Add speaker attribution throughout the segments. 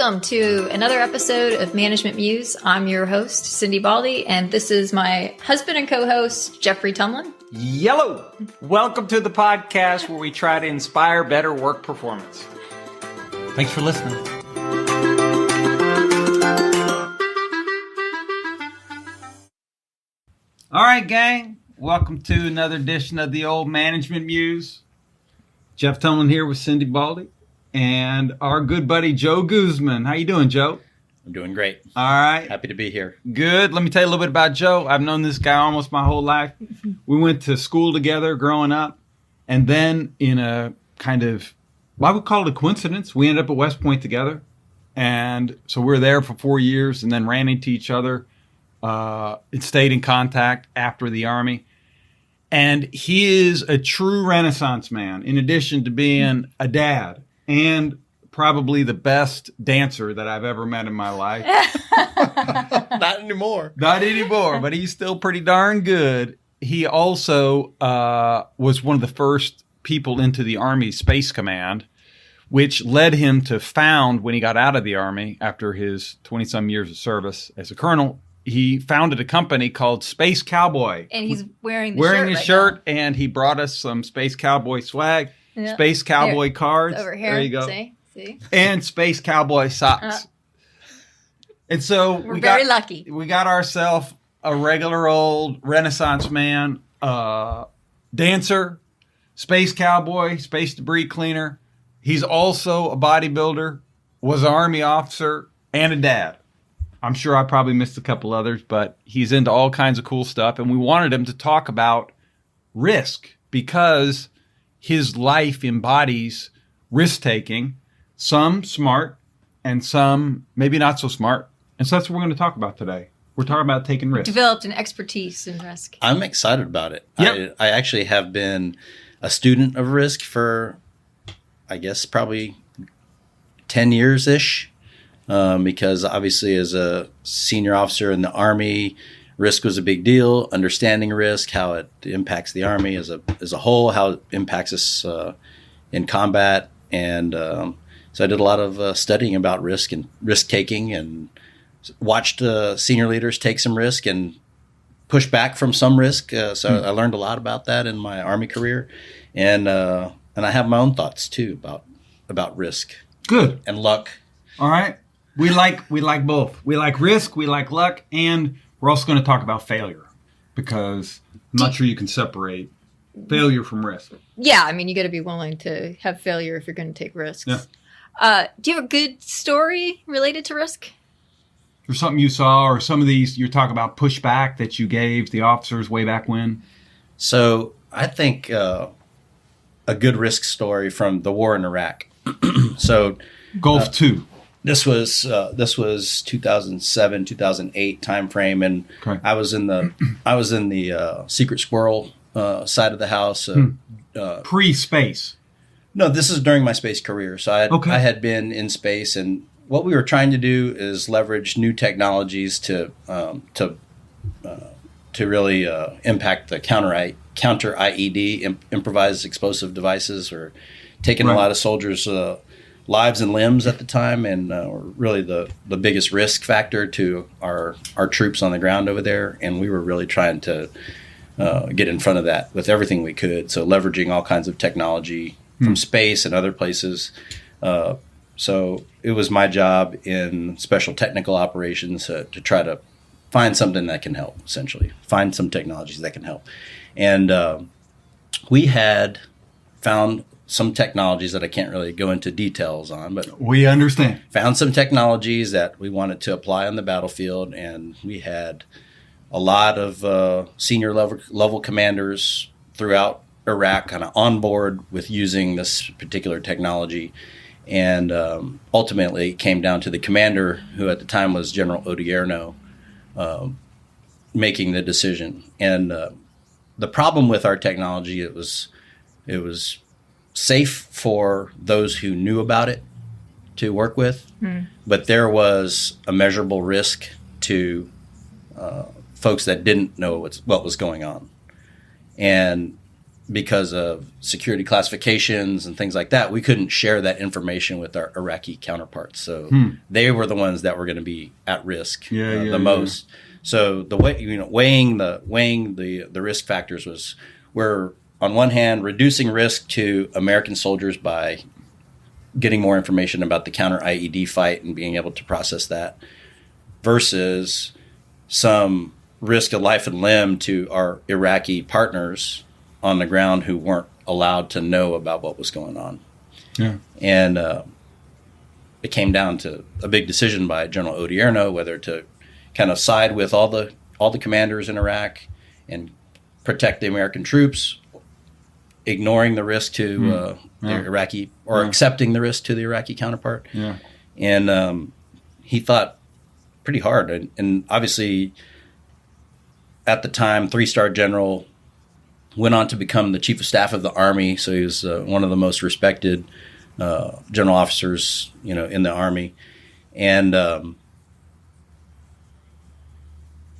Speaker 1: Welcome to another episode of Management Muse. I'm your host, Cindy Baldy, and this is my husband and co-host, Jeffrey Tumlin.
Speaker 2: Yellow! Welcome to the podcast where we try to inspire better work performance. Thanks for listening. All right, gang. Welcome to another edition of the old Management Muse. Jeff Tumlin here with Cindy Baldy and our good buddy Joe Guzman. How you doing, Joe?
Speaker 3: I'm doing great.
Speaker 2: All right.
Speaker 3: Happy to be here.
Speaker 2: Good. Let me tell you a little bit about Joe. I've known this guy almost my whole life. We went to school together growing up. And then in a kind of, well, I would call it a coincidence, we ended up at West Point together. And so we were there for 4 years and then ran into each other and stayed in contact after the Army. And he is a true Renaissance man, in addition to being a dad and probably the best dancer that I've ever met in my life.
Speaker 3: Not anymore.
Speaker 2: Not anymore, but he's still pretty darn good. He also was one of the first people into the Army Space Command, which led him to found, when he got out of the Army after his 20-some years of service as a colonel, he founded a company called Space Cowboy.
Speaker 1: And he's wearing the
Speaker 2: shirt, and he brought us some Space Cowboy swag, Space Cowboy cards.
Speaker 1: Over here.
Speaker 2: There you go.
Speaker 1: See?
Speaker 2: And Space Cowboy socks. And so
Speaker 1: we're very lucky.
Speaker 2: We got ourselves a regular old Renaissance man, dancer, space cowboy, space debris cleaner. He's also a bodybuilder, was an Army officer, and a dad. I'm sure I probably missed a couple others, but he's into all kinds of cool stuff. And we wanted him to talk about risk because his life embodies risk-taking, some smart and some maybe not so smart. And so that's what we're going to talk about today. We're talking about taking risks.
Speaker 1: Developed an expertise in risk.
Speaker 3: I'm excited about it.
Speaker 2: Yep.
Speaker 3: I actually have been a student of risk for, I guess, probably 10 years-ish. Because obviously as a senior officer in the Army, risk was a big deal. Understanding risk, how it impacts the Army as a whole, how it impacts us in combat. And so I did a lot of studying about risk and risk-taking and watched senior leaders take some risk and push back from some risk. So I learned a lot about that in my Army career. And I have my own thoughts, too, about risk.
Speaker 2: Good.
Speaker 3: And luck.
Speaker 2: All right. We like both. We like risk, we like luck, and we're also going to talk about failure because I'm not sure you can separate failure from risk.
Speaker 1: Yeah, I mean, you got to be willing to have failure if you're going to take risks.
Speaker 2: Yeah.
Speaker 1: Do you have a good story related to risk?
Speaker 2: Or something you saw, or some of these you're talking about pushback that you gave the officers way back when?
Speaker 3: So I think a good risk story from the war in Iraq. So
Speaker 2: Gulf 2.
Speaker 3: This was 2007, 2008 timeframe, and
Speaker 2: okay.
Speaker 3: I was in the secret squirrel side of the house.
Speaker 2: Pre-space.
Speaker 3: No, this is during my space career. So I had been in space, and what we were trying to do is leverage new technologies to really impact the counter IED, improvised explosive devices, or taking a lot of soldiers' lives and limbs at the time, and really the biggest risk factor to our troops on the ground over there. And we were really trying to get in front of that with everything we could. So leveraging all kinds of technology from space and other places. So it was my job in special technical operations to try to find something that can help, essentially. Find some technologies that can help. And we had found some technologies that I can't really go into details on, but
Speaker 2: we understand.
Speaker 3: Found some technologies that we wanted to apply on the battlefield, and we had a lot of senior level commanders throughout Iraq kind of on board with using this particular technology. And ultimately it came down to the commander, who at the time was General Odierno, making the decision. And the problem with our technology, it was safe for those who knew about it to work with, but there was a measurable risk to folks that didn't know what was going on. And because of security classifications and things like that, we couldn't share that information with our Iraqi counterparts. So they were the ones that were going to be at risk the most. So the way, weighing the risk factors was, we're on one hand reducing risk to American soldiers by getting more information about the counter IED fight and being able to process that, versus some risk of life and limb to our Iraqi partners on the ground who weren't allowed to know about what was going on. Yeah. And it came down to a big decision by General Odierno whether to kind of side with all the commanders in Iraq and protect the American troops, ignoring the risk to the Iraqi, or accepting the risk to the Iraqi counterpart. Yeah. And he thought pretty hard. And obviously, at the time, 3-star general, went on to become the chief of staff of the Army. So he was one of the most respected general officers, in the Army. And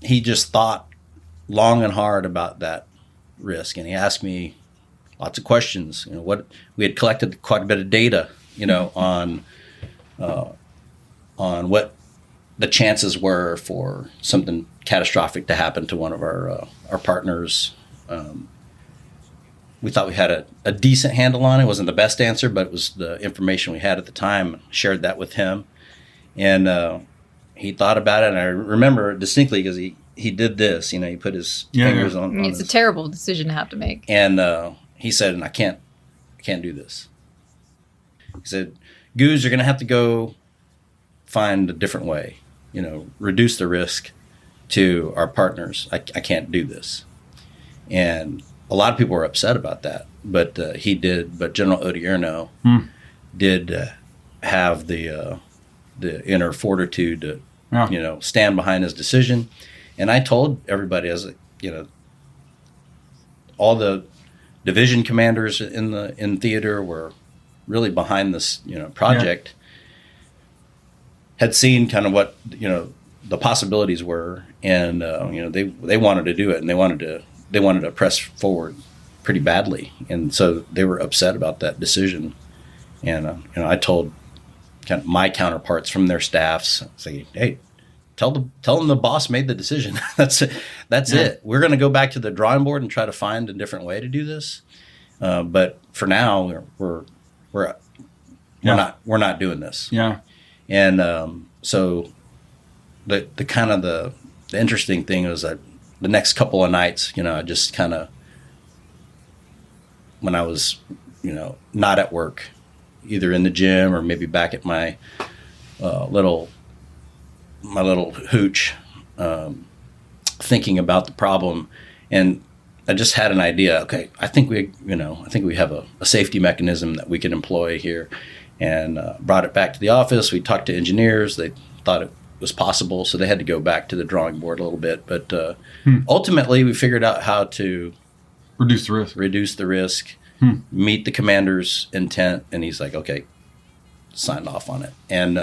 Speaker 3: he just thought long and hard about that risk. And he asked me lots of questions. What we had collected quite a bit of data, on what the chances were for something catastrophic to happen to one of our partners. We thought we had a decent handle on it. It wasn't the best answer, but it was the information we had at the time. Shared that with him, and he thought about it. And I remember distinctly because he did this. He put his fingers on.
Speaker 1: I mean, it's a terrible decision to have to make.
Speaker 3: And he said, "And I can't do this." He said, "Goose, you're going to have to go find a different way. Reduce the risk to our partners. I can't do this." And a lot of people were upset about that, but he did. But General Odierno did have the inner fortitude to, stand behind his decision. And I told everybody, all the division commanders in theater were really behind this, project. Had seen kind of what the possibilities were, and they wanted to do it, and they wanted to press forward pretty badly, and so they were upset about that decision. And I told kind of my counterparts from their staffs, saying, "Hey, tell them the boss made the decision. That's it. We're going to go back to the drawing board and try to find a different way to do this. But for now, we're not doing this." Yeah. And so the kind of the interesting thing was that the next couple of nights, I just kind of, when I was, not at work, either in the gym or maybe back at my little hooch, thinking about the problem, and I just had an idea. Okay, I think we have a safety mechanism that we can employ here, and brought it back to the office. We talked to engineers. They thought it was possible, so they had to go back to the drawing board a little bit. But ultimately, we figured out how to reduce the risk, meet the commander's intent, and he's like, okay, signed off on it. And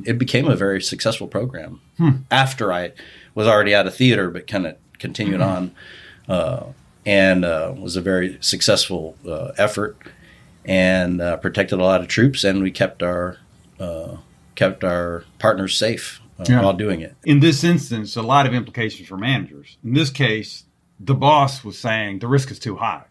Speaker 3: it became a very successful program after I was already out of theater, but kind of continued on, and was a very successful effort, and protected a lot of troops, and we kept our partners safe while doing it.
Speaker 2: In this instance, a lot of implications for managers. In this case, the boss was saying the risk is too high.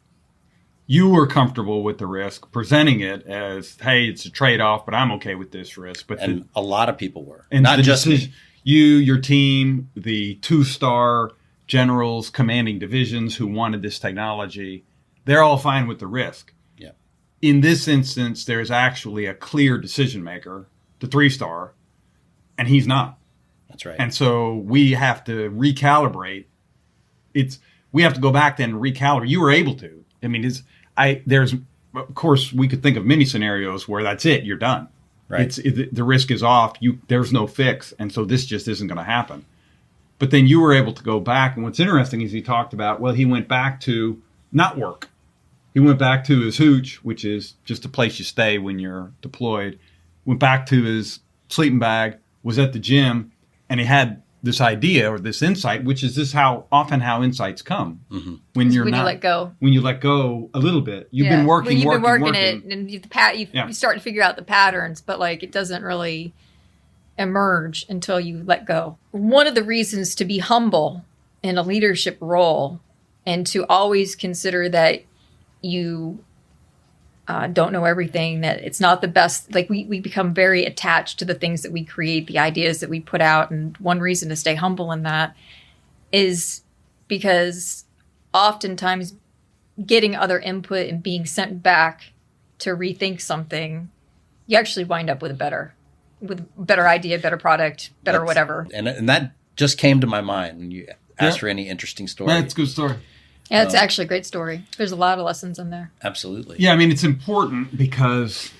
Speaker 2: You were comfortable with the risk, presenting it as, hey, it's a trade-off, but I'm okay with this risk. But
Speaker 3: a lot of people were.
Speaker 2: And not just me. You, your team, the 2-star generals commanding divisions who wanted this technology, they're all fine with the risk. Yeah. In this instance, there's actually a clear decision maker, the 3-star, and he's not.
Speaker 3: That's right.
Speaker 2: And so we have to recalibrate. We have to go back then and recalibrate. You were able to. I mean, there's, of course, we could think of many scenarios where that's it, you're done. Right. The risk is off. There's no fix, and so this just isn't going to happen. But then you were able to go back, and what's interesting is he talked about, he went back to not work. He went back to his hooch, which is just a place you stay when you're deployed. Went back to his sleeping bag, was at the gym, and he had this idea or this insight, which is this how insights come when you
Speaker 1: let go.
Speaker 2: When you let go a little bit, you've been working
Speaker 1: it, and you start to figure out the patterns, but like it doesn't really emerge until you let go. One of the reasons to be humble in a leadership role and to always consider that you don't know everything, that it's not the best. Like we become very attached to the things that we create, the ideas that we put out. And one reason to stay humble in that is because oftentimes getting other input and being sent back to rethink something, you actually wind up with a better idea, better product, whatever.
Speaker 3: And that just came to my mind when you asked for any interesting story.
Speaker 2: That's a good story.
Speaker 1: Yeah, it's actually a great story. There's a lot of lessons in there.
Speaker 3: Absolutely.
Speaker 2: Yeah, I mean, it's important because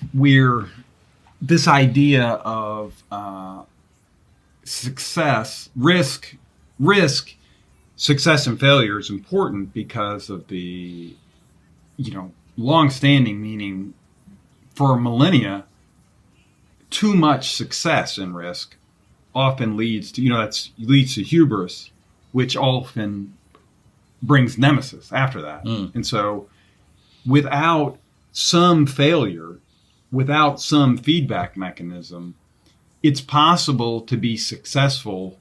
Speaker 2: this idea of success, risk, success and failure is important because of the, long-standing meaning for millennia, too much success in risk often leads to hubris, which often brings nemesis after that. And so without some failure, without some feedback mechanism, it's possible to be successful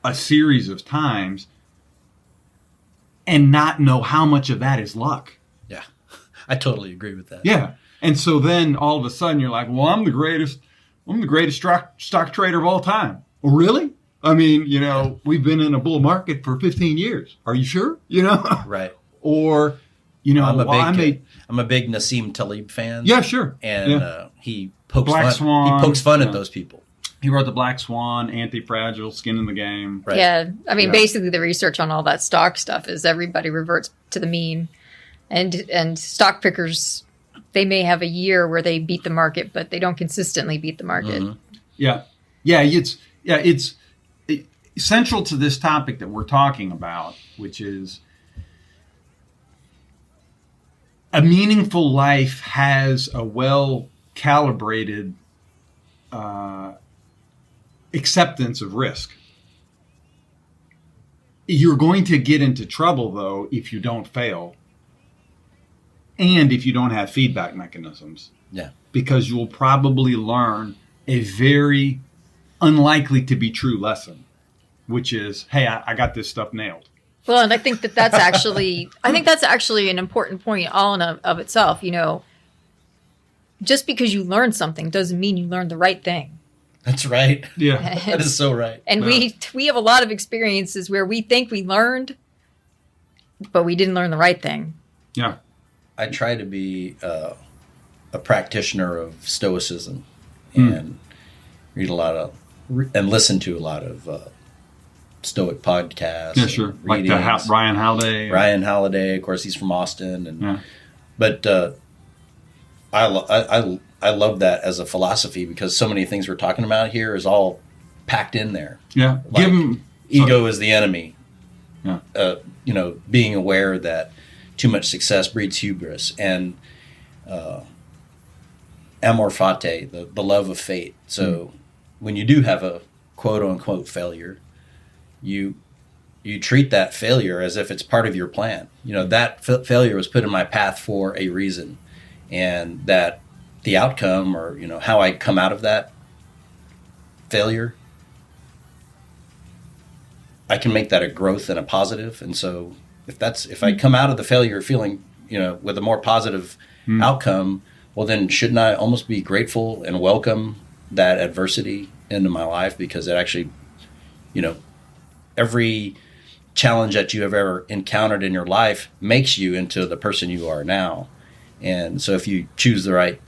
Speaker 2: a series of times and not know how much of that is luck.
Speaker 3: Yeah, I totally agree with that.
Speaker 2: Yeah. And so then all of a sudden you're like, well, I'm the greatest stock trader of all time. Oh, really? I mean, we've been in a bull market for 15 years. Are you sure?
Speaker 3: Right.
Speaker 2: Or,
Speaker 3: I'm a big Nassim Taleb fan.
Speaker 2: Yeah, sure.
Speaker 3: And he pokes
Speaker 2: fun
Speaker 3: at those people.
Speaker 2: He wrote The Black Swan, Anti-Fragile, Skin in the Game.
Speaker 1: Right. Yeah. I mean, basically the research on all that stock stuff is everybody reverts to the mean. And stock pickers, they may have a year where they beat the market, but they don't consistently beat the market.
Speaker 2: Mm-hmm. Yeah. Yeah. It's central to this topic that we're talking about, which is a meaningful life has a well-calibrated acceptance of risk. You're going to get into trouble, though, if you don't fail and if you don't have feedback mechanisms.
Speaker 3: Yeah. Because
Speaker 2: you'll probably learn a very unlikely to be true lesson, which is, hey, I got this stuff nailed.
Speaker 1: Well, and I think that's actually an important point all in of itself. Just because you learn something doesn't mean you learned the right thing.
Speaker 3: That's right.
Speaker 2: Yeah,
Speaker 3: that is so right.
Speaker 1: And we have a lot of experiences where we think we learned, but we didn't learn the right thing.
Speaker 2: Yeah.
Speaker 3: I try to be a practitioner of Stoicism and read a lot of and listen to a lot of Stoic podcasts.
Speaker 2: Yeah, sure. Like Ryan Holiday.
Speaker 3: Ryan Holiday, of course, he's from Austin, but I love that as a philosophy because so many things we're talking about here is all packed in there.
Speaker 2: Yeah,
Speaker 3: ego is the enemy.
Speaker 2: Yeah,
Speaker 3: being aware that too much success breeds hubris, and amor fati, the love of fate. So when you do have a quote unquote failure, you treat that failure as if it's part of your plan. That failure was put in my path for a reason, and that the outcome or how I come out of that failure, I can make that a growth and a positive. And so if I come out of the failure feeling with a more positive outcome, well then shouldn't I almost be grateful and welcome that adversity into my life, because it actually every challenge that you have ever encountered in your life makes you into the person you are now. And so if you choose the right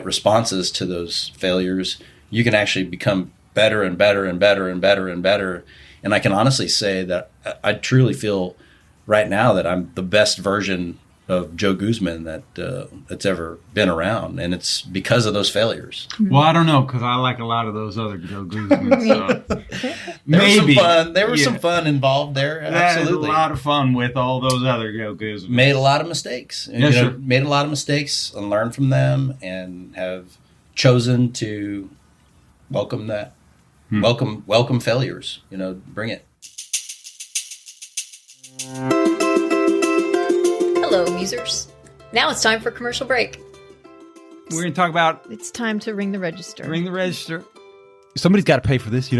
Speaker 3: responses to those failures, you can actually become better and better and better and better and better. And I can honestly say that I truly feel right now that I'm the best version of Joe Guzman that's ever been around, and it's because of those failures.
Speaker 2: Well, I don't know, because I like a lot of those other Joe Guzmans. So.
Speaker 3: Maybe there was some fun involved there. Absolutely,
Speaker 2: a lot of fun with all those other Joe Guzmans.
Speaker 3: Made a lot of mistakes.
Speaker 2: Sure.
Speaker 3: Made a lot of mistakes and learned from them, and have chosen to welcome that Welcome failures. Bring it.
Speaker 1: Hello, musers. Now it's time for commercial break.
Speaker 2: We're going to talk about...
Speaker 1: It's time to ring the register.
Speaker 2: Ring the register. Somebody's got to pay for this,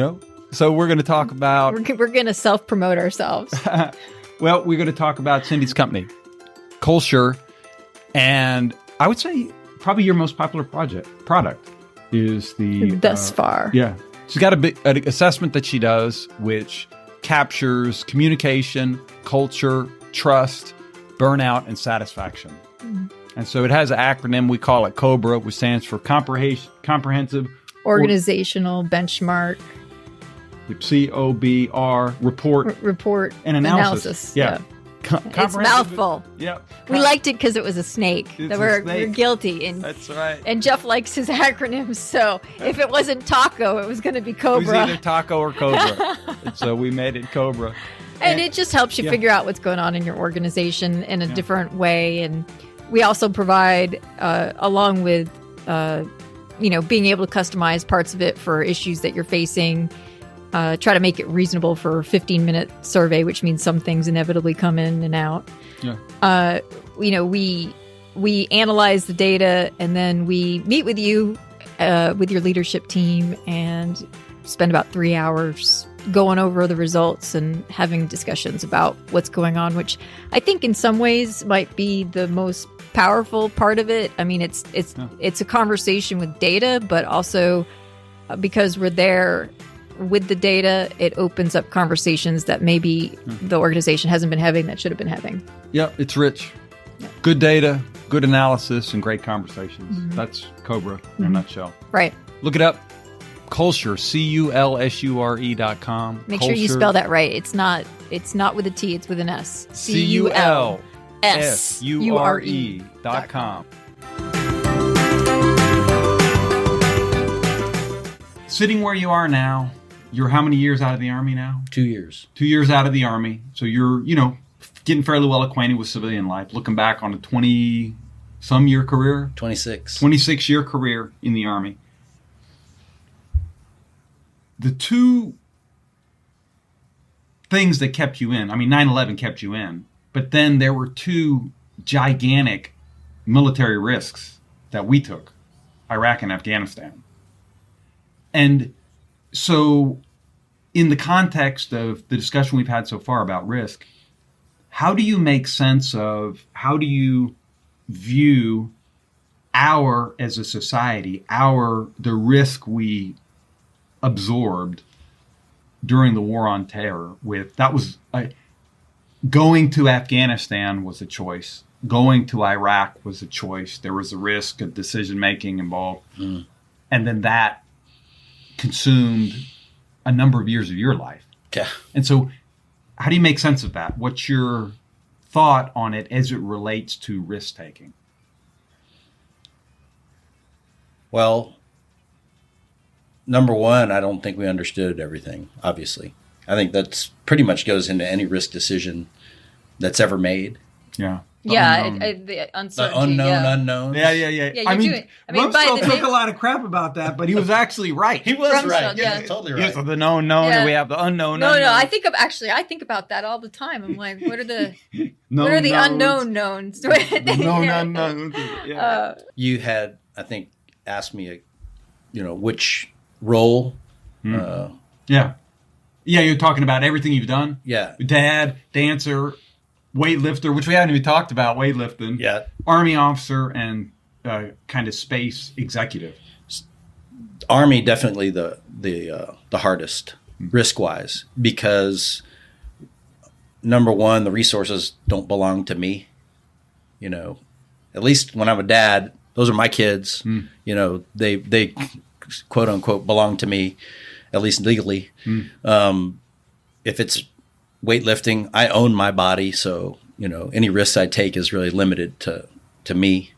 Speaker 2: So we're going to talk about...
Speaker 1: We're going to self-promote ourselves.
Speaker 2: Well, we're going to talk about Cindy's company, Culture, and I would say probably your most popular product is the...
Speaker 1: Thus far.
Speaker 2: Yeah. She's got an assessment that she does, which captures communication, culture, trust, burnout, and satisfaction. Mm-hmm. And so it has an acronym. We call it COBRA, which stands for Comprehensive
Speaker 1: Organizational Benchmark.
Speaker 2: COBR, report and analysis. Yeah.
Speaker 1: It's a mouthful.
Speaker 2: Yeah.
Speaker 1: We liked it because it was a snake. We're guilty. And,
Speaker 2: that's right.
Speaker 1: And Jeff likes his acronyms. So if it wasn't taco, it was going to be COBRA.
Speaker 2: It was either taco or COBRA. So we made it COBRA.
Speaker 1: And it just helps you figure out what's going on in your organization in a different way. And we also provide, along with, being able to customize parts of it for issues that you're facing, try to make it reasonable for a 15-minute survey, which means some things inevitably come in and out. Yeah. We analyze the data, and then we meet with you, with your leadership team, and spend about 3 hours going over the results and having discussions about what's going on, which I think in some ways might be the most powerful part of it. I mean, it's a conversation with data, but also because we're there with the data, it opens up conversations that maybe the organization hasn't been having that should have been having.
Speaker 2: Yeah, it's rich. Yeah. Good data, good analysis, and great conversations. Mm-hmm. That's COBRA in a nutshell.
Speaker 1: Right.
Speaker 2: Look it up. Culture, CULSURE.com.
Speaker 1: Make sure you spell that right. It's not with a T, it's with an S. CULSURE.com. Sitting where you are now, you're how many years out of the Army now?
Speaker 3: 2 years.
Speaker 2: 2 years out of the Army. So you're, getting fairly well acquainted with civilian life, looking back on a 20-some year career.
Speaker 3: 26.
Speaker 2: 26-year career in the Army. The two things that kept you in, 9/11 kept you in, but then there were two gigantic military risks that we took, Iraq and Afghanistan. And so in the context of the discussion we've had so far about risk, how do you make sense of, how do you view as a society, the risk we absorbed during the war on terror? Going to Afghanistan was a choice. Going to Iraq was a choice. There was a risk of decision making involved. And then that consumed a number of years of your life.
Speaker 3: Yeah.
Speaker 2: And so how do you make sense of that? What's your thought on it as it relates to risk taking?
Speaker 3: Well, number one, I don't think we understood everything, obviously. I think that's pretty much goes into any risk decision that's ever made.
Speaker 2: Yeah.
Speaker 1: The uncertainty.
Speaker 3: The unknown.
Speaker 2: Yeah, Rumsfeld took a lot of crap about that, but he was actually right.
Speaker 3: He was right.
Speaker 2: Yeah,
Speaker 3: totally right.
Speaker 2: So the known, and we have the unknown.
Speaker 1: No, I think about that all the time. I'm like, what are the unknown knowns?
Speaker 2: The known unknowns. Yeah.
Speaker 3: You had, I think, asked me, which role.
Speaker 2: Yeah, you're talking about everything you've done.
Speaker 3: Yeah.
Speaker 2: Dad, dancer, weightlifter, which we haven't even talked about weightlifting.
Speaker 3: Yeah.
Speaker 2: Army officer and kind of space executive.
Speaker 3: Army definitely the hardest risk wise, because number one, the resources don't belong to me. At least when I'm a dad, those are my kids. They quote unquote belong to me, at least legally. If it's weightlifting, I own my body, so any risks I take is really limited to me.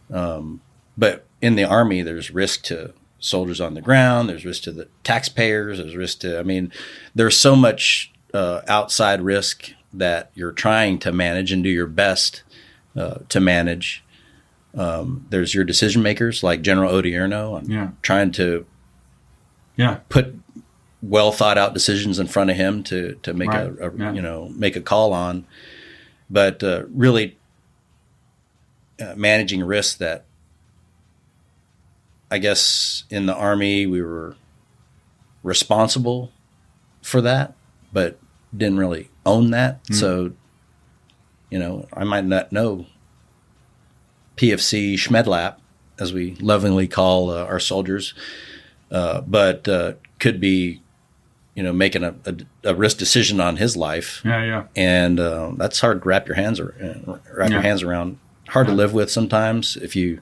Speaker 3: But in the Army, there's risk to soldiers on the ground. There's risk to the taxpayers. There's risk to there's so much outside risk that you're trying to manage and do your best to manage. There's your decision makers like General Odierno. I'm trying to put well thought out decisions in front of him to make
Speaker 2: right.
Speaker 3: make a call on, but really managing risk that I guess in the Army we were responsible for that, but didn't really own that. So, I might not know PFC Schmedlap, as we lovingly call our soldiers, but could be, making a risk decision on his life.
Speaker 2: Yeah.
Speaker 3: And that's hard to wrap your hands around. Hard to live with sometimes if you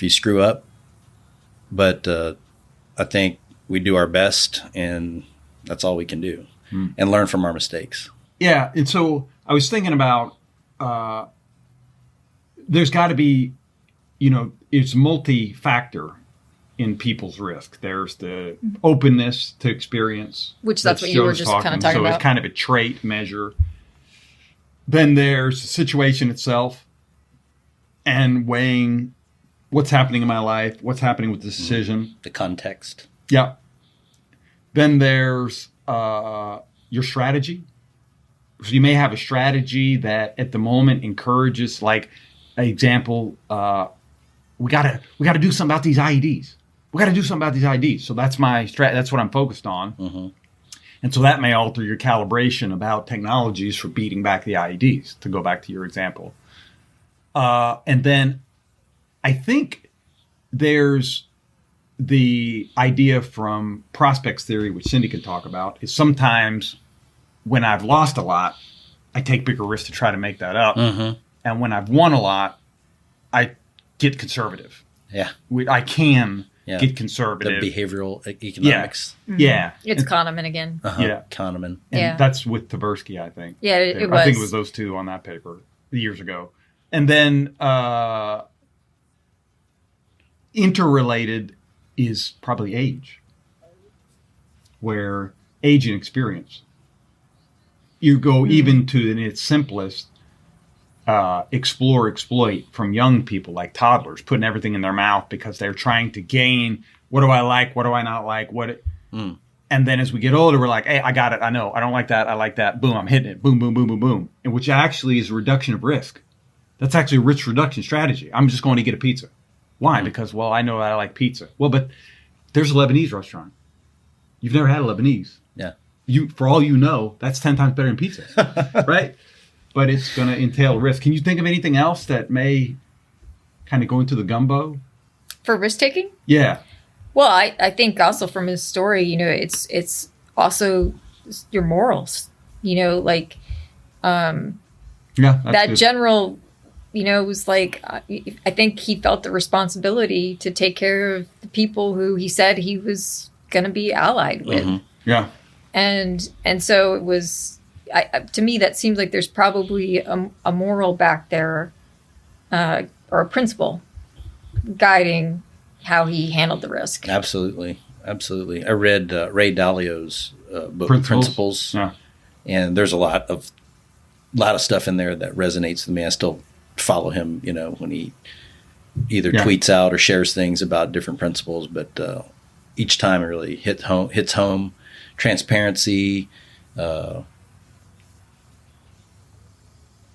Speaker 3: screw up. But I think we do our best, and that's all we can do, and learn from our mistakes.
Speaker 2: Yeah, and so I was thinking about there's got to be, it's multi-factor in people's risk. There's the openness to experience,
Speaker 1: which that's what you were just kind of talking about.
Speaker 2: So it's kind of a trait measure. Then there's the situation itself and weighing what's happening in my life, what's happening with the decision.
Speaker 3: The context.
Speaker 2: Yeah. Then there's your strategy. So you may have a strategy that at the moment encourages, like, an example, we gotta do something about these IEDs. We gotta do something about these IEDs. So that's my that's what I'm focused on.
Speaker 3: Mm-hmm.
Speaker 2: And so that may alter your calibration about technologies for beating back the IEDs, to go back to your example. And then I think there's the idea from prospects theory, which Cindy can talk about, is sometimes when I've lost a lot, I take bigger risks to try to make that up.
Speaker 3: Mm-hmm.
Speaker 2: And when I've won a lot, I get conservative.
Speaker 3: Yeah.
Speaker 2: I can get conservative.
Speaker 3: The behavioral economics.
Speaker 2: Yeah. Mm-hmm. Yeah.
Speaker 1: It's Kahneman again.
Speaker 2: Yeah.
Speaker 3: Kahneman.
Speaker 2: And that's with Tversky, I think.
Speaker 1: Yeah, it was.
Speaker 2: I think it was those two on that paper years ago. And then interrelated is probably age, where age and experience. You go even to, in its simplest, explore, exploit from young people like toddlers, putting everything in their mouth because they're trying to gain, what do I like, what do I not like, and then as we get older, we're like, hey, I got it, I know, I don't like that, I like that, boom, I'm hitting it, boom, boom, boom, boom, boom, and which actually is a reduction of risk. That's actually a risk reduction strategy. I'm just going to get a pizza. Why? Because, well, I know I like pizza. Well, but there's a Lebanese restaurant. You've never had a Lebanese.
Speaker 3: Yeah.
Speaker 2: For all you know, that's 10 times better than pizza, right? But it's going to entail risk. Can you think of anything else that may kind of go into the gumbo?
Speaker 1: For risk taking?
Speaker 2: Yeah.
Speaker 1: Well, I think also from his story, it's also your morals, like that
Speaker 2: good.
Speaker 1: general, was like, I think he felt the responsibility to take care of the people who he said he was going to be allied with.
Speaker 3: Mm-hmm.
Speaker 2: Yeah.
Speaker 1: And so it was, to me, that seems like there's probably a moral back there, or a principle guiding how he handled the risk.
Speaker 3: Absolutely. I read Ray Dalio's book, Principles.
Speaker 2: Yeah.
Speaker 3: And there's a lot of stuff in there that resonates with me. I still follow him, when he either tweets out or shares things about different principles, but each time it really hits home. Transparency,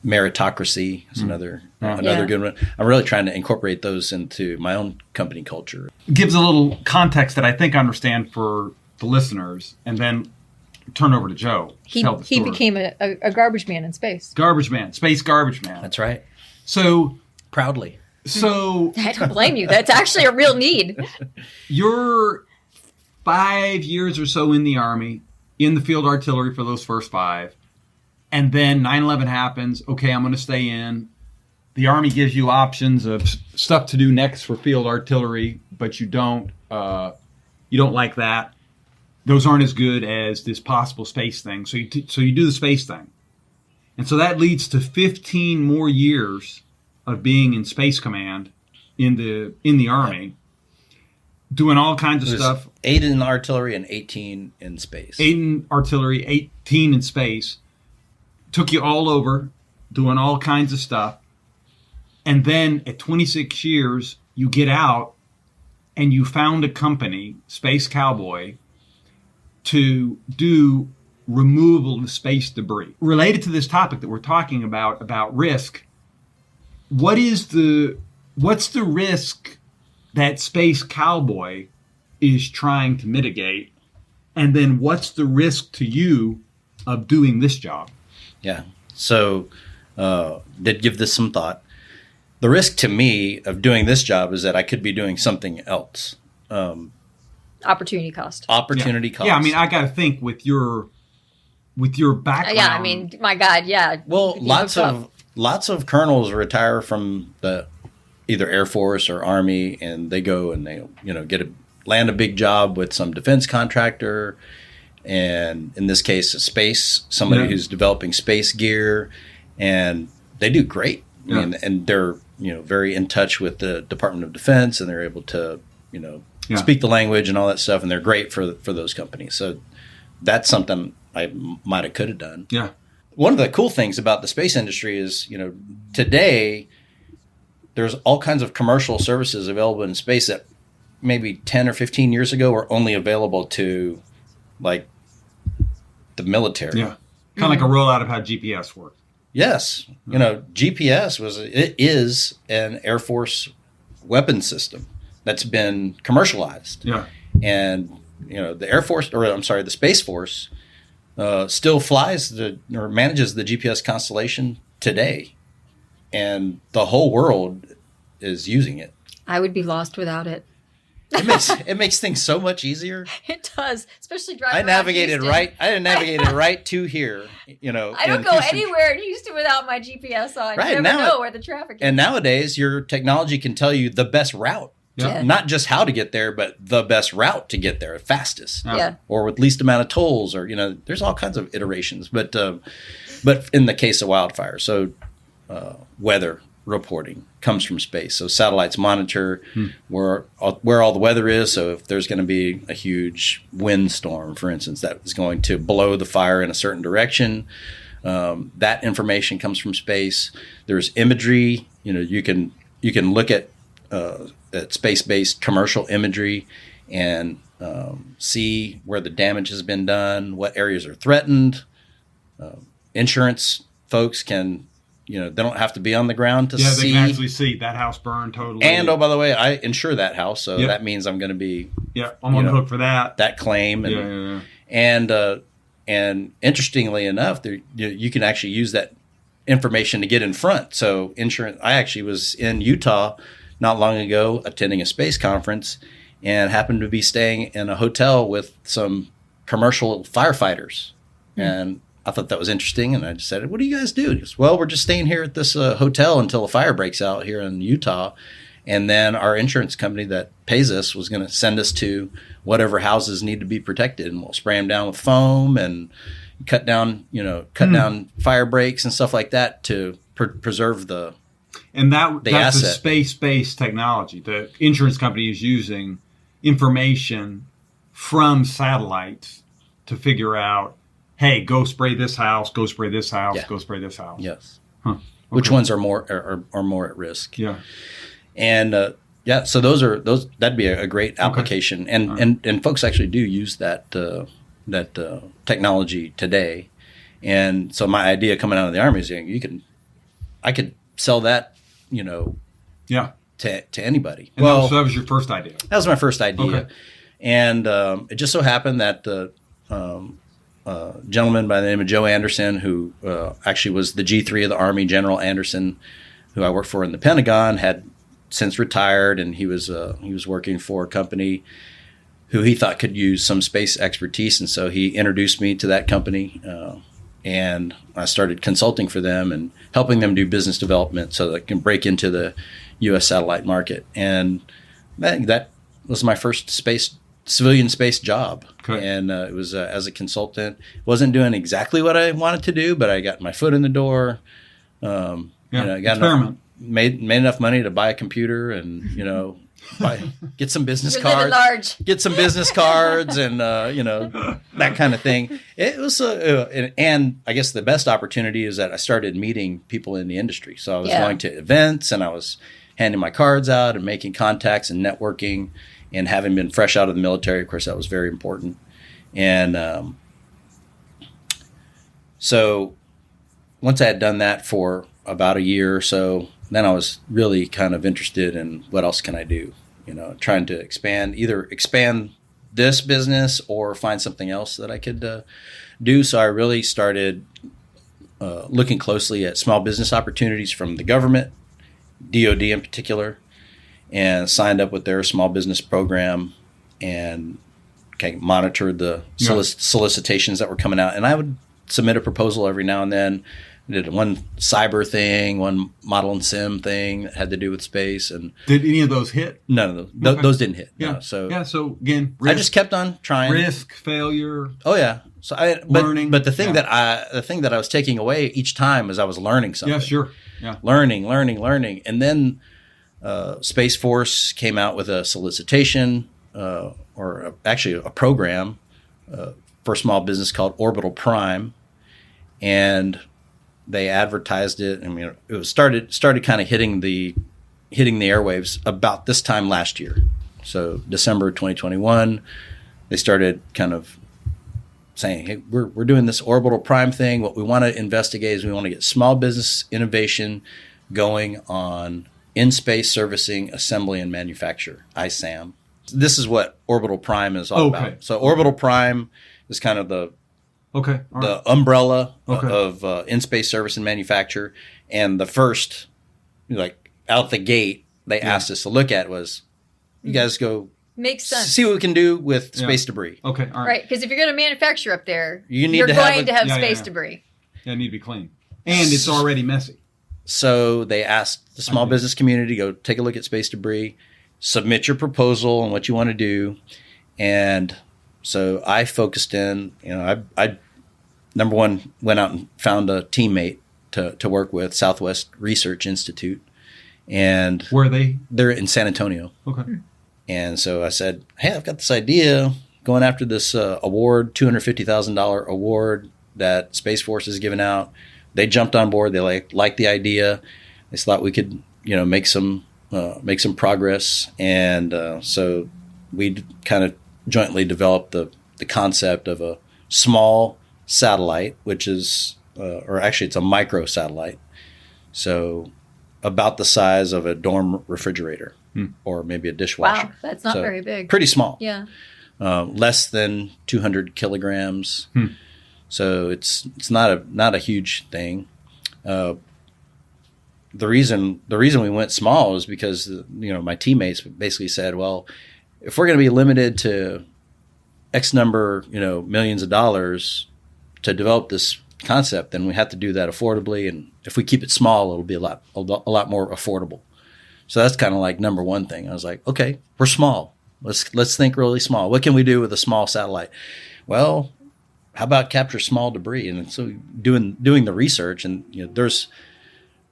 Speaker 3: meritocracy is another good one. I'm really trying to incorporate those into my own company culture.
Speaker 2: Gives a little context that I think I understand for the listeners, and then turn over to Joe.
Speaker 1: He became a garbage man in space.
Speaker 2: Space garbage man.
Speaker 3: That's right.
Speaker 2: So
Speaker 3: proudly.
Speaker 2: So
Speaker 1: I don't blame you. That's actually a real need.
Speaker 2: You're 5 years or so in the Army, in the field artillery for those first 5. And then 9/11 happens. Okay, I'm going to stay in. The Army gives you options of stuff to do next for field artillery, but you don't like that. Those aren't as good as this possible space thing. So you do the space thing. And so that leads to 15 more years of being in Space Command in the Army. Doing all kinds of stuff.
Speaker 3: 8 in artillery and 18 in space.
Speaker 2: 8 in artillery, 18 in space. Took you all over, doing all kinds of stuff. And then at 26 years, you get out and you found a company, Space Cowboy, to do removal of space debris. Related to this topic that we're talking about risk, what's the risk that Space Cowboy is trying to mitigate? And then what's the risk to you of doing this job?
Speaker 3: Yeah. So did give this some thought. The risk to me of doing this job is that I could be doing something else.
Speaker 1: Opportunity cost.
Speaker 3: Opportunity cost.
Speaker 2: Yeah, I mean, I got to think with your background.
Speaker 1: Yeah, I mean, my God, yeah.
Speaker 3: Well, lots of colonels retire from the either Air Force or Army, and they go and they land a big job with some defense contractor, and in this case, somebody who's developing space gear, and they do great.
Speaker 2: Yeah.
Speaker 3: And they're very in touch with the Department of Defense, and they're able to speak the language and all that stuff, and they're great for those companies. So that's something I might have could have done.
Speaker 2: Yeah.
Speaker 3: One of the cool things about the space industry is, today there's all kinds of commercial services available in space that maybe 10 or 15 years ago were only available to like the military.
Speaker 2: Yeah. Kind of like a rollout of how GPS works.
Speaker 3: Yes. GPS is an Air Force weapons system that's been commercialized.
Speaker 2: Yeah.
Speaker 3: And, the Air Force, the Space Force still flies or manages the GPS constellation today. And the whole world is using it.
Speaker 1: I would be lost without it.
Speaker 3: It makes things so much easier.
Speaker 1: It does, especially driving.
Speaker 3: I navigated right to here.
Speaker 1: I don't go anywhere in Houston without my GPS on.
Speaker 3: Right,
Speaker 1: you never know where the traffic is.
Speaker 3: And nowadays, your technology can tell you the best route.
Speaker 2: Yeah.
Speaker 3: Not just how to get there, but the best route to get there, fastest.
Speaker 1: Yeah.
Speaker 3: Or with least amount of tolls, or there's all kinds of iterations. But in the case of wildfire, so weather reporting comes from space. So satellites monitor where all the weather is. So if there's going to be a huge windstorm, for instance, that is going to blow the fire in a certain direction, that information comes from space. There's imagery. You can look at space-based commercial imagery and see where the damage has been done, what areas are threatened. Insurance folks can. They don't have to be on the ground to see.
Speaker 2: Yeah, they can actually see that house burned totally.
Speaker 3: And, by the way, I insure that house, so that means I'm going to be
Speaker 2: I'm on the hook for that
Speaker 3: claim. And, and interestingly enough, you can actually use that information to get in front. So insurance. I actually was in Utah not long ago attending a space conference and happened to be staying in a hotel with some commercial firefighters. And I thought that was interesting, and I just said, "What do you guys do?" He goes, "Well, we're just staying here at this hotel until a fire breaks out here in Utah, and then our insurance company that pays us was going to send us to whatever houses need to be protected, and we'll spray them down with foam and cut down fire breaks and stuff like that to preserve the
Speaker 2: that's
Speaker 3: asset.
Speaker 2: a space-based technology. The insurance company is using information from satellites to figure out, hey, go spray this house, go spray this house, go spray this house.
Speaker 3: Yes.
Speaker 2: Huh. Okay.
Speaker 3: Which ones are more at risk?
Speaker 2: Yeah.
Speaker 3: And so that'd be a great application, and folks actually do use that technology today. And so my idea coming out of the Army is I could sell that, to anybody.
Speaker 2: And so that was your first idea.
Speaker 3: That was my first idea.
Speaker 2: Okay.
Speaker 3: And it just so happened that the gentleman by the name of Joe Anderson, who actually was the G3 of the Army, General Anderson, who I worked for in the Pentagon, had since retired, and he was working for a company who he thought could use some space expertise, and so he introduced me to that company, and I started consulting for them and helping them do business development so that I can break into the U.S. satellite market, and that was my first civilian space job. Okay. And it was as a consultant. Wasn't doing exactly what I wanted to do, but I got my foot in the door. Made enough money to buy a computer and get some business cards, and that kind of thing. It was and I guess the best opportunity is that I started meeting people in the industry. So I was going to events and I was handing my cards out and making contacts and networking. And having been fresh out of the military, of course, that was very important. And so once I had done that for about a year or so, then I was really kind of interested in what else can I do, trying to expand this business or find something else that I could do. So I really started looking closely at small business opportunities from the government, DOD in particular, and signed up with their small business program and monitored the solicitations that were coming out. And I would submit a proposal every now and then. I did one cyber thing, one model and sim thing that had to do with space. And
Speaker 2: did any of those hit?
Speaker 3: None of those.
Speaker 2: Okay.
Speaker 3: Those didn't hit.
Speaker 2: Yeah.
Speaker 3: No.
Speaker 2: So again, risk,
Speaker 3: I just kept on trying.
Speaker 2: Risk, failure.
Speaker 3: Oh yeah. So
Speaker 2: learning.
Speaker 3: But the thing that I was taking away each time is I was learning something.
Speaker 2: Yeah, sure. Yeah.
Speaker 3: Learning. And then Space Force came out with a solicitation actually a program for small business called Orbital Prime, and they advertised it. I mean, it was started kind of hitting the airwaves about this time last year. So December 2021, they started kind of saying, hey, we're doing this Orbital Prime thing. What we want to investigate is we want to get small business innovation going on in-space servicing, assembly, and manufacture, ISAM. This is what Orbital Prime is all about. So Orbital Prime is kind of the umbrella of in-space service and manufacture. And the first, out the gate, they asked us to look at was, you guys go
Speaker 1: makes sense.
Speaker 3: See what we can do with space debris.
Speaker 2: Okay, all
Speaker 1: right. Because if you're going to manufacture up there,
Speaker 3: you're
Speaker 1: going to have space debris.
Speaker 2: Yeah, it need to be clean. And it's already messy.
Speaker 3: So they asked the small business community to go take a look at space debris, submit your proposal on what you want to do. And so I focused in, I number one, went out and found a teammate to work with, Southwest Research Institute. And
Speaker 2: where are they?
Speaker 3: They're in San Antonio.
Speaker 2: Okay.
Speaker 3: And so I said, hey, I've got this idea going after this award, $250,000 award that Space Force is giving out. They jumped on board. They liked the idea. They thought we could, make some progress. And so we kind of jointly developed the concept of a small satellite, which is, or actually it's a micro satellite. So about the size of a dorm refrigerator or maybe a dishwasher.
Speaker 1: Wow, that's not very big.
Speaker 3: Pretty small.
Speaker 1: Yeah.
Speaker 3: Less than 200 kilograms. So it's not a huge thing. The reason we went small is because my teammates basically said, well, if we're going to be limited to X number millions of dollars to develop this concept, then we have to do that affordably. And if we keep it small, it'll be a lot more affordable. So that's kind of like number one thing. I was like, okay, we're small. Let's think really small. What can we do with a small satellite? Well, how about capture small debris? And so doing the research, and there's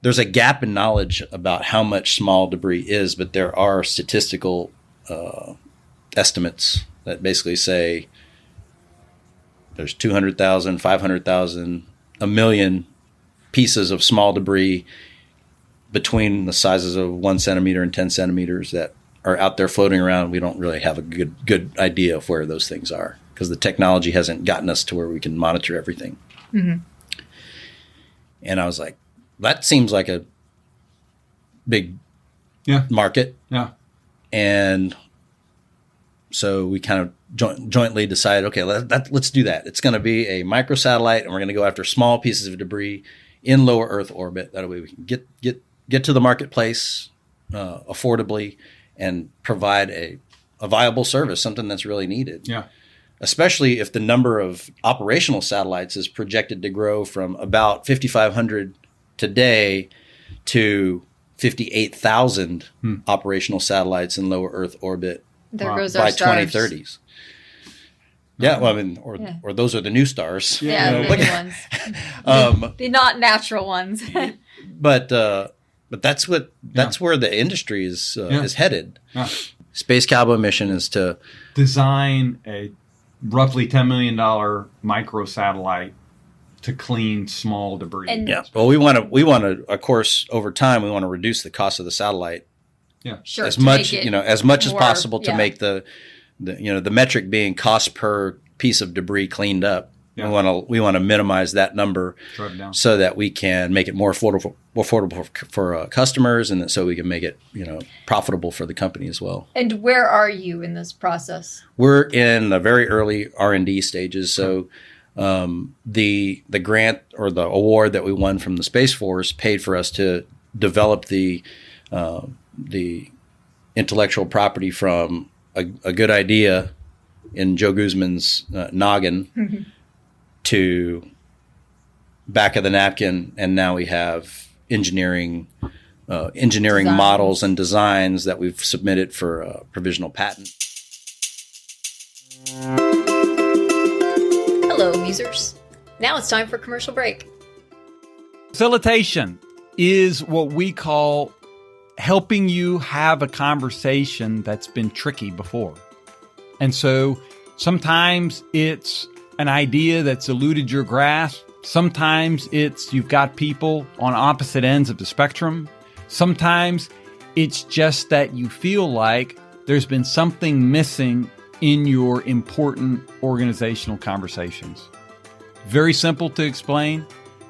Speaker 3: a gap in knowledge about how much small debris is, but there are statistical estimates that basically say there's 200,000, 500,000, a million pieces of small debris between the sizes of 1 centimeter and 10 centimeters that are out there floating around. We don't really have a good idea of where those things are, because the technology hasn't gotten us to where we can monitor everything. Mm-hmm. And I was like, that seems like a big market.
Speaker 2: Yeah.
Speaker 3: And so we kind of jointly decided, okay, let's do that. It's going to be a microsatellite, and we're going to go after small pieces of debris in low Earth orbit. That way we can get to the marketplace affordably and provide a viable service, something that's really needed.
Speaker 2: Yeah.
Speaker 3: Especially if the number of operational satellites is projected to grow from about 5,500 today to 58,000 operational satellites in lower Earth orbit by 2030s. Yeah, well, I mean, or those are the new stars.
Speaker 1: Yeah, the new ones. The not natural ones.
Speaker 3: But that's where the industry is headed. Yeah. Space Cowboy mission is to
Speaker 2: design a roughly $10 million microsatellite to clean small debris.
Speaker 3: Well, we want to, of course, over time, we want to reduce the cost of the satellite.
Speaker 2: Yeah,
Speaker 3: sure. As much as possible to make the metric being cost per piece of debris cleaned up.
Speaker 2: Yeah.
Speaker 3: We want to minimize that number
Speaker 2: Drive it down.
Speaker 3: so that we can make it more affordable for customers, and so we can make it profitable for the company as well.
Speaker 1: And where are you in this process?
Speaker 3: We're in the very early R&D stages. So the grant or the award that we won from the Space Force paid for us to develop the intellectual property from a good idea in Joe Guzman's noggin to back of the napkin, and now we have engineering
Speaker 1: Designs.
Speaker 3: models and designs that we've submitted for a provisional patent.
Speaker 1: Hello, Musers. Now it's time for commercial break.
Speaker 2: Facilitation is what we call helping you have a conversation that's been tricky before. And so sometimes it's an idea that's eluded your grasp. Sometimes it's you've got people on opposite ends of the spectrum. Sometimes it's just that you feel like there's been something missing in your important organizational conversations. Very simple to explain.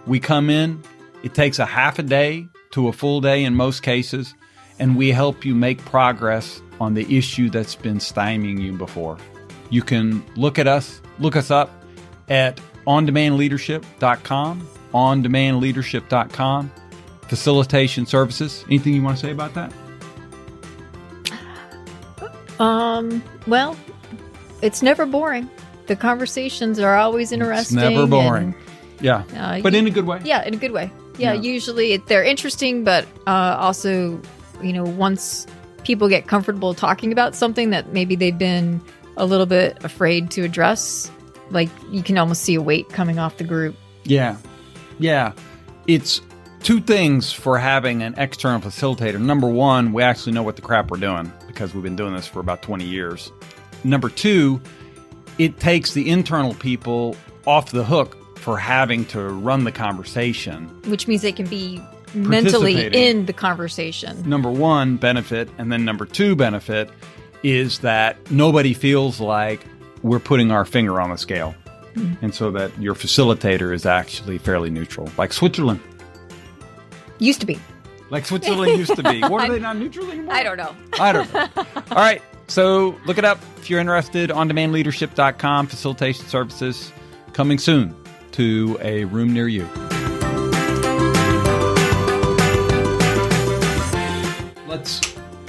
Speaker 2: We come in, it takes a half a day to a full day in most cases, and we help you make progress on the issue that's been stymieing you before. You can look us up at ondemandleadership.com, ondemandleadership.com, facilitation services. Anything you want to say about that?
Speaker 1: Well, it's never boring. The conversations are always interesting.
Speaker 2: It's never boring. Yeah. But in a good way.
Speaker 1: Yeah, in a good way. Yeah. Usually they're interesting, but also, once people get comfortable talking about something that maybe they've been a little bit afraid to address, like you can almost see a weight coming off the group.
Speaker 2: Yeah. Yeah. It's two things for having an external facilitator. Number one, we actually know what the crap we're doing because we've been doing this for about 20 years. Number two, it takes the internal people off the hook for having to run the conversation.
Speaker 1: Which means they can be mentally in the conversation. Number
Speaker 2: one benefit, and then number two benefit is that nobody feels like we're putting our finger on the scale. And so that your facilitator is actually fairly neutral, like Switzerland.
Speaker 1: Used to be.
Speaker 2: Like Switzerland used to be. What, are they not neutral anymore?
Speaker 1: I don't know.
Speaker 2: All right. So look it up if you're interested. ondemandleadership.com, facilitation services coming soon to a room near you. Let's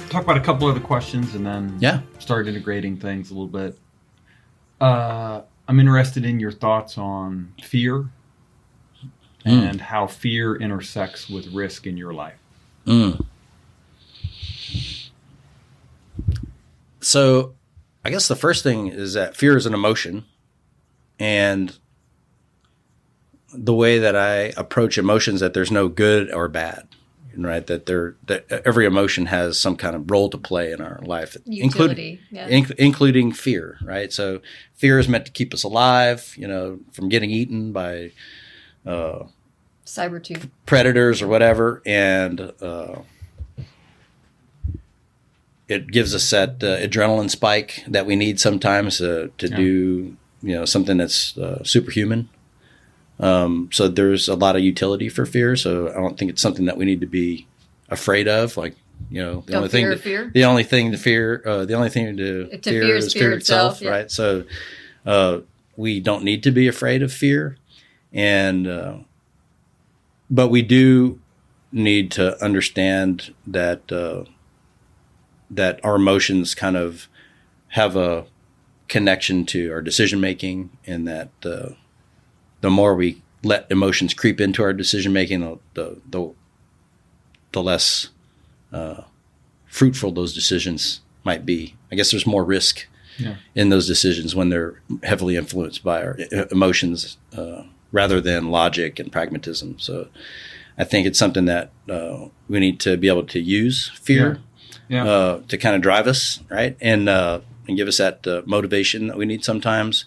Speaker 2: talk about a couple other questions and then start integrating things a little bit. I'm interested in your thoughts on fear and how fear intersects with risk in your life.
Speaker 3: So I guess the first thing is that fear is an emotion, and the way that I approach emotions, that there's no good or bad, right? That every emotion has some kind of role to play in our life,
Speaker 1: utility,
Speaker 3: including fear, right? So fear is meant to keep us alive, from getting eaten by
Speaker 1: Saber-tooth
Speaker 3: predators or whatever, and it gives us that adrenaline spike that we need sometimes to do something that's superhuman. So there's a lot of utility for fear. So I don't think it's something that we need to be afraid of. Like the only thing to fear is fear itself, right? So we don't need to be afraid of fear, and but we do need to understand that that our emotions kind of have a connection to our decision making, and that the more we let emotions creep into our decision making, the less fruitful those decisions might be. I guess there's more risk in those decisions when they're heavily influenced by our emotions rather than logic and pragmatism. So I think it's something that we need to be able to use fear to kind of drive us, right? And give us that motivation that we need sometimes.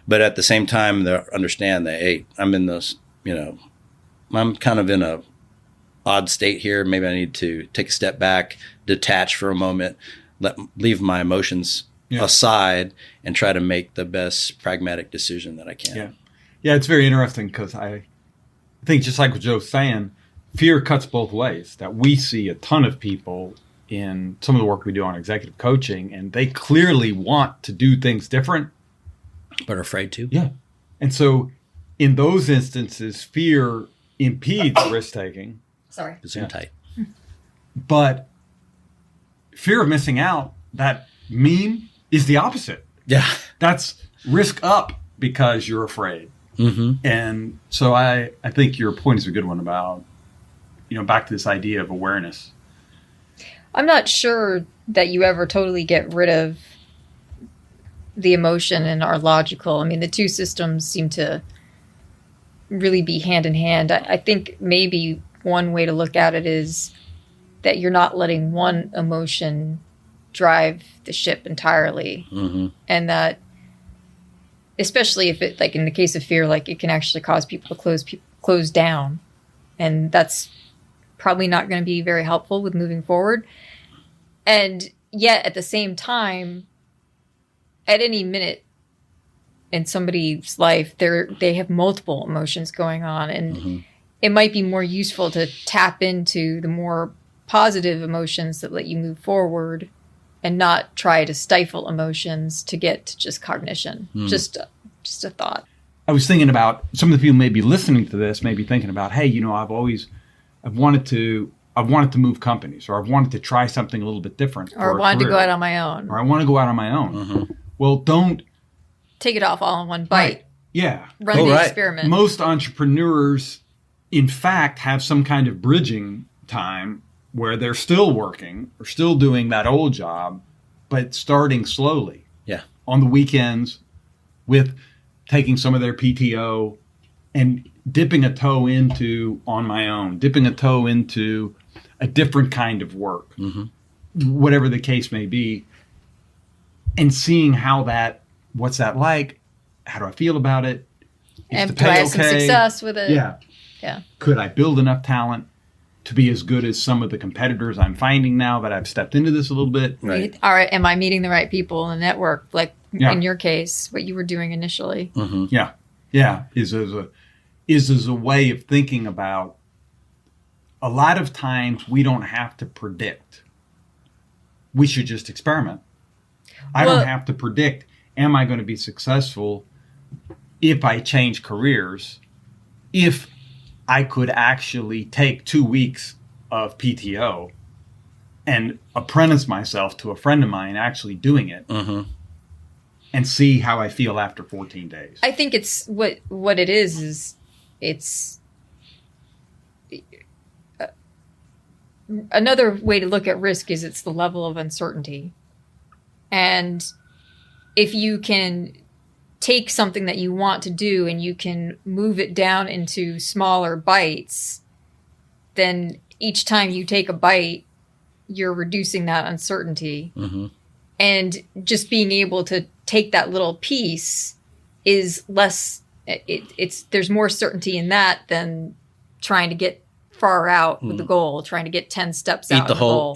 Speaker 3: But at the same time, understand that, hey, I'm in this, I'm kind of in a odd state here. Maybe I need to take a step back, detach for a moment, leave my emotions aside and try to make the best pragmatic decision that I can.
Speaker 2: Yeah. Yeah, it's very interesting because I think just like what Joe's saying, fear cuts both ways. That we see a ton of people in some of the work we do on executive coaching, and they clearly want to do things different.
Speaker 3: But are afraid to.
Speaker 2: Yeah. And so in those instances, fear impedes risk-taking.
Speaker 1: Sorry.
Speaker 3: Zoom tight.
Speaker 2: But fear of missing out, that meme, is the opposite.
Speaker 3: Yeah.
Speaker 2: That's risk up because you're afraid.
Speaker 3: Mm-hmm.
Speaker 2: And so I think your point is a good one about, back to this idea of awareness.
Speaker 1: I'm not sure that you ever totally get rid of the emotion and are logical. I mean, the two systems seem to really be hand in hand. I think maybe one way to look at it is that you're not letting one emotion drive the ship entirely.
Speaker 3: Mm-hmm.
Speaker 1: And that, especially if it, like in the case of fear, like it can actually cause people to close down. And that's probably not going to be very helpful with moving forward. And yet at the same time, at any minute in somebody's life, they have multiple emotions going on. And it might be more useful to tap into the more positive emotions that let you move forward and not try to stifle emotions to get to just cognition. Just a thought.
Speaker 2: I was thinking about some of the people maybe listening to this, maybe thinking about, hey, I've wanted to move companies, or I've wanted to try something a little bit different.
Speaker 1: Or wanted to go out on my own.
Speaker 2: Or I want to go out on my own.
Speaker 3: Mm-hmm.
Speaker 2: Well, don't
Speaker 1: take it off all in one bite.
Speaker 2: Right. Yeah.
Speaker 1: Run the experiment.
Speaker 2: Most entrepreneurs, in fact, have some kind of bridging time where they're still working or still doing that old job, but starting slowly.
Speaker 3: Yeah.
Speaker 2: On the weekends with taking some of their PTO and dipping a toe into on my own, dipping a toe into a different kind of work, whatever the case may be, and seeing what's that like? How do I feel about it?
Speaker 1: And do I have some success with it?
Speaker 2: Yeah.
Speaker 1: Yeah.
Speaker 2: Could I build enough talent to be as good as some of the competitors I'm finding now that I've stepped into this a little bit?
Speaker 3: Right.
Speaker 1: All right. Am I meeting the right people in the network? Like in your case, what you were doing initially.
Speaker 3: Mm-hmm.
Speaker 2: Yeah. Yeah. Is as a way of thinking about, a lot of times we don't have to predict. We should just experiment. I don't have to predict, am I going to be successful if I change careers? If I could actually take 2 weeks of PTO and apprentice myself to a friend of mine actually doing it and see how I feel after 14 days.
Speaker 1: I think it's what it is it's another way to look at risk is it's the level of uncertainty. And if you can take something that you want to do and you can move it down into smaller bites, then each time you take a bite, you're reducing that uncertainty. And just being able to take that little piece is less, there's more certainty in that than trying to get far out with the goal, trying to get 10 steps out.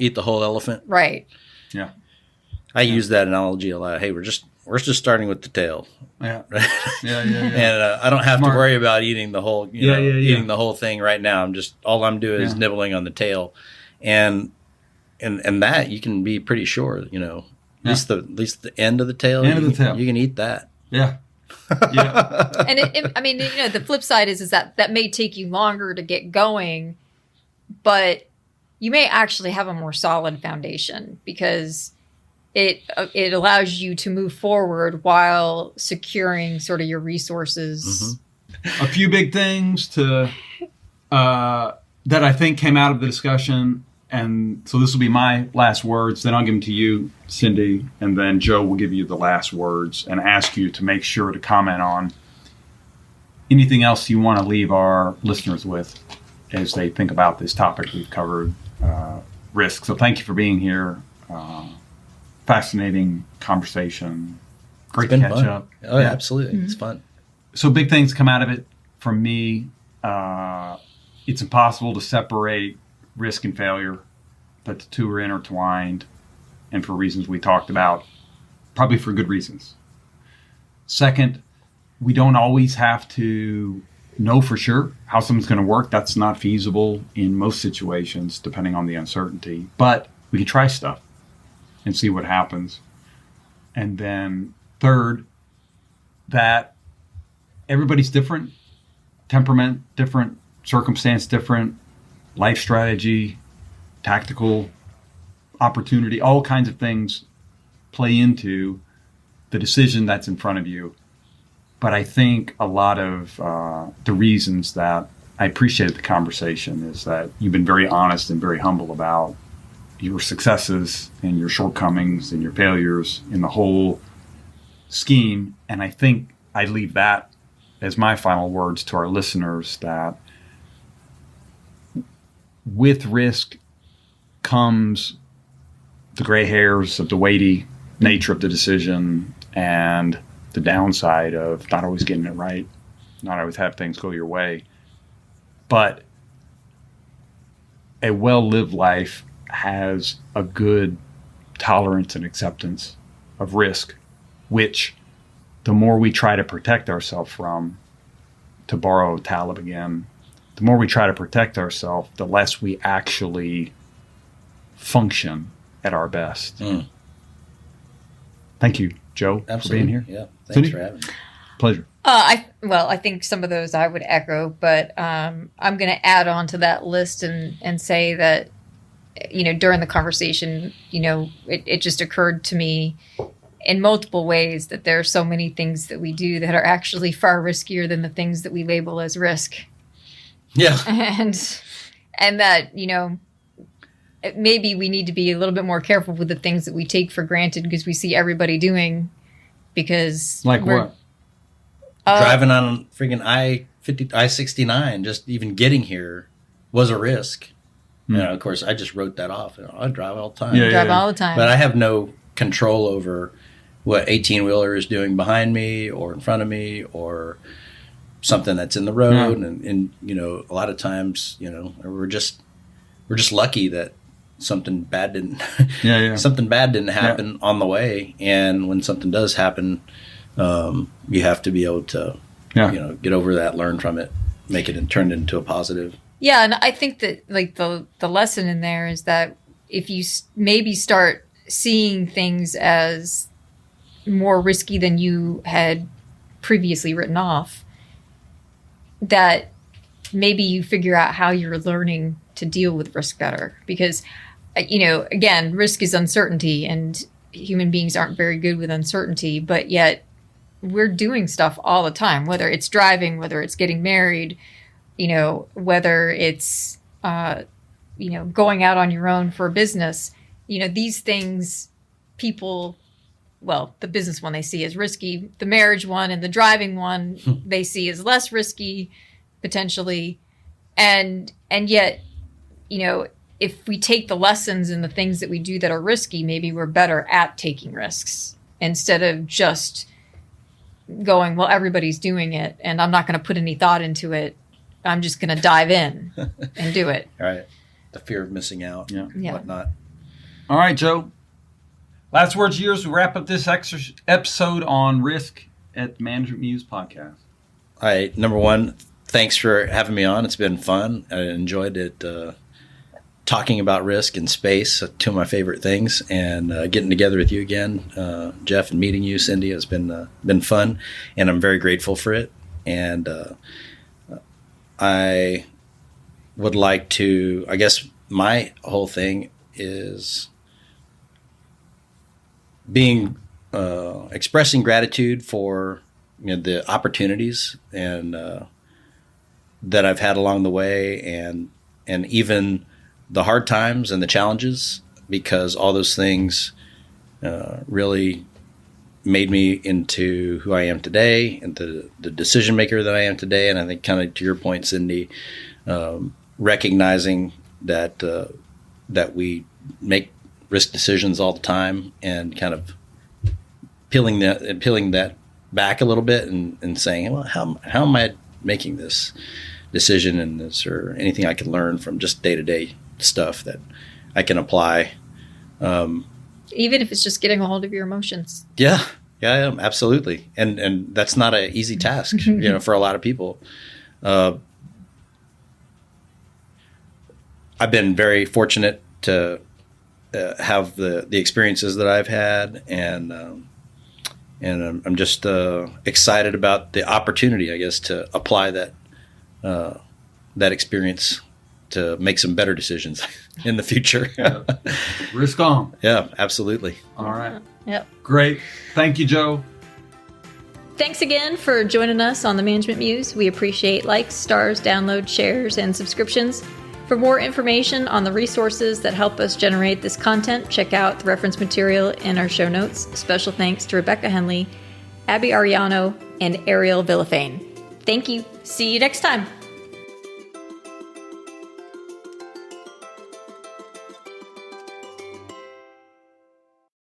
Speaker 3: Eat the whole elephant.
Speaker 1: Right.
Speaker 2: Yeah.
Speaker 3: I use that analogy a lot. Hey, we're just starting with the tail.
Speaker 2: Yeah.
Speaker 3: Yeah. And I don't have to worry about eating the whole, eating the whole thing right now. All I'm doing is nibbling on the tail, and that you can be pretty sure, at least the end of the tail. You can eat that.
Speaker 2: Yeah. Yeah.
Speaker 1: And the flip side is that may take you longer to get going, but you may actually have a more solid foundation because it allows you to move forward while securing sort of your resources.
Speaker 2: A few big things that I think came out of the discussion, and so this will be my last words. Then I'll give them to you, Cindy, and then Joe will give you the last words and ask you to make sure to comment on anything else you want to leave our listeners with as they think about this topic we've covered, risk. So thank you for being here. Fascinating conversation. Great to catch up.
Speaker 3: Oh, yeah, absolutely. It's fun.
Speaker 2: So big things come out of it from me. It's impossible to separate risk and failure, but the two are intertwined. And for reasons we talked about, probably for good reasons. Second, we don't always have to know for sure how something's going to work. That's not feasible in most situations, depending on the uncertainty. But we can try stuff and see what happens. And then third, that everybody's different, temperament different, circumstance different, life strategy, tactical opportunity, all kinds of things play into the decision that's in front of you. But I think a lot of the reasons that I appreciated the conversation is that you've been very honest and very humble about your successes and your shortcomings and your failures in the whole scheme. And I think I leave that as my final words to our listeners, that with risk comes the gray hairs of the weighty nature of the decision and the downside of not always getting it right, not always have things go your way. But a well-lived life has a good tolerance and acceptance of risk, which the more we try to protect ourselves from, to borrow Taleb again, the more we try to protect ourselves, the less we actually function at our best. Thank you, Joe,
Speaker 3: Absolutely.
Speaker 2: for being here.
Speaker 3: Yeah, thanks
Speaker 2: Cindy?
Speaker 3: for having me.
Speaker 2: Pleasure.
Speaker 1: I think some of those I would echo, but I'm going to add on to that list and say that, during the conversation, it just occurred to me in multiple ways that there are so many things that we do that are actually far riskier than the things that we label as risk.
Speaker 3: Yeah.
Speaker 1: And that, maybe we need to be a little bit more careful with the things that we take for granted because we see everybody doing, because
Speaker 2: like what?
Speaker 3: Driving on freaking I-69, just even getting here was a risk. Of course, I just wrote that off. I drive all the time.
Speaker 1: Drive all the time.
Speaker 3: But I have no control over what 18-wheeler is doing behind me or in front of me or something that's in the road. And a lot of times, we're just lucky that something bad didn't happen on the way. And when something does happen, you have to be able to, get over that, learn from it, make it and turn it into a positive.
Speaker 1: Yeah. And I think that the lesson in there is that if you maybe start seeing things as more risky than you had previously written off, that maybe you figure out how you're learning to deal with risk better. Because, again, risk is uncertainty, and human beings aren't very good with uncertainty, but yet we're doing stuff all the time, whether it's driving, whether it's getting married, whether it's, going out on your own for a business. These things people, the business one they see as risky, the marriage one and the driving one they see as less risky, potentially. And yet, if we take the lessons and the things that we do that are risky, maybe we're better at taking risks instead of just going, well, everybody's doing it and I'm not going to put any thought into it. I'm just going to dive in and do it.
Speaker 3: All right. The fear of missing out and whatnot.
Speaker 2: All right, Joe. Last words yours. We wrap up this episode on risk at the Management Muse podcast.
Speaker 3: All right. Number one, thanks for having me on. It's been fun. I enjoyed it. Talking about risk and space, two of my favorite things, and getting together with you again, Jeff, and meeting you, Cindy, has been fun, and I'm very grateful for it. And I would like to, I guess my whole thing is expressing gratitude for the opportunities and that I've had along the way, and even the hard times and the challenges, because all those things really made me into who I am today and the decision maker that I am today. And I think, kind of to your point, Cindy, recognizing that we make risk decisions all the time, and kind of peeling that back a little bit and saying, well, how am I making this decision, and is there anything I can learn from just day-to-day stuff that I can apply.
Speaker 1: even if it's just getting a hold of your emotions.
Speaker 3: Yeah, absolutely. And that's not an easy task, for a lot of people. I've been very fortunate to have the experiences that I've had, and I'm just excited about the opportunity, I guess, to apply that experience to make some better decisions in the future.
Speaker 2: Risk on.
Speaker 3: Yeah, absolutely.
Speaker 2: All right.
Speaker 1: Yep.
Speaker 2: Great. Thank you, Joe.
Speaker 1: Thanks again for joining us on the Management Muse. We appreciate likes, stars, downloads, shares, and subscriptions. For more information on the resources that help us generate this content, check out the reference material in our show notes. Special thanks to Rebecca Henley, Abby Ariano, and Ariel Villafane. Thank you. See you next time.